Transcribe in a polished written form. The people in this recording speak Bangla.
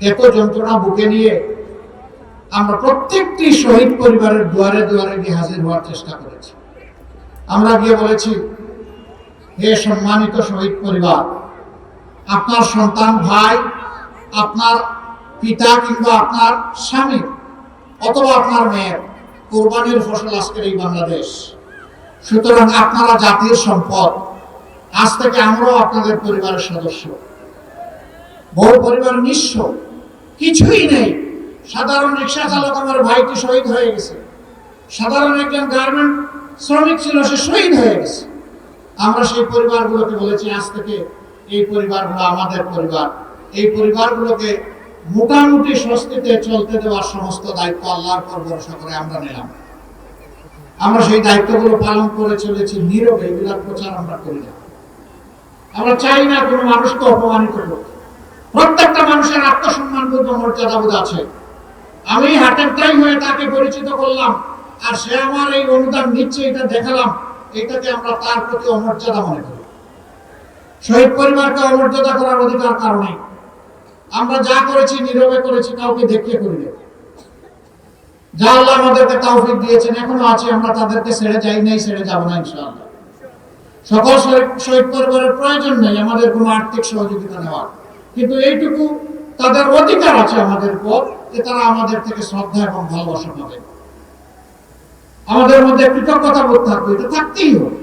এত যন্ত্রণা বুকে নিয়ে আমরা প্রত্যেকটি শহীদ পরিবারের দুয়ারে দুয়ারে গিয়ে হাজির হওয়ার চেষ্টা করেছি। আমরা গিয়ে বলেছি, হে সম্মানিত শহীদ পরিবার, আপনার সন্তান, ভাই, আপনার পিতা কিংবা আপনার স্বামী অথবা আপনার মেয়ের কোরবানির ফসল আজকের এই বাংলাদেশ। সুতরাং আপনারা জাতির সম্পদ। আজ থেকে আমরাও আপনাদের পরিবারের সদস্য। বহু পরিবার নিঃস্ব, কিছুই নেই। সাধারণ রিক্সা চালক আমার ভাইটি শহীদ হয়ে গেছে, সাধারণ একজন গার্মেন্ট শ্রমিক ছিল, সে শহীদ হয়ে গেছে। আমরা সেই পরিবারগুলোকে বলেছি, আজ থেকে এই পরিবারগুলো আমাদের পরিবার। এই পরিবারগুলোকে মোটামুটি স্বস্তিতে চলতে দেওয়ার সমস্ত দায়িত্ব আল্লাহর উপর ভরসা করে আমরা নিলাম। আমরা সেই দায়িত্বগুলো পালন করে চলেছি নীরবে, এগুলোর প্রচার আমরা করি না। আমরা চাই না কোনো মানুষকে অপমানিত করতে। প্রত্যেকটা মানুষের আত্মসম্মান বোধ, মর্যাদা বোধ আছে। আমি হাটের টাইম হয়ে তাকে পরিচিত করলাম, আর সে আমার এই অনুদান নিচ্ছে, এটা দেখালাম, এটাকে আমরা তার প্রতি অমর্যাদা মনে করি। শহীদ পরিবারকে অমর্যাদা করার অধিকার কারো নেই। আমরা যা করেছি নীরবে করেছি, কাউকে দেখিয়ে করি না। যা আল্লাহ আমাদেরকে তৌফিক দিয়েছেন, এখনো আছে, আমরা তাদেরকে ছেড়ে যাই নাই, ছেড়ে যাব না ইনশাআল্লাহ। সকল শহীদ পরিবারের প্রয়োজন নেই আমাদের কোনো আর্থিক সহযোগিতা নেওয়ার, কিন্তু এইটুকু তাদের অধিকার আছে আমাদের উপর যে তারা আমাদের থেকে শ্রদ্ধা এবং ভালোবাসা পাবে। আমাদের মধ্যে কৃতজ্ঞতা বোধ থাকবে, এটা থাকতেই হবে।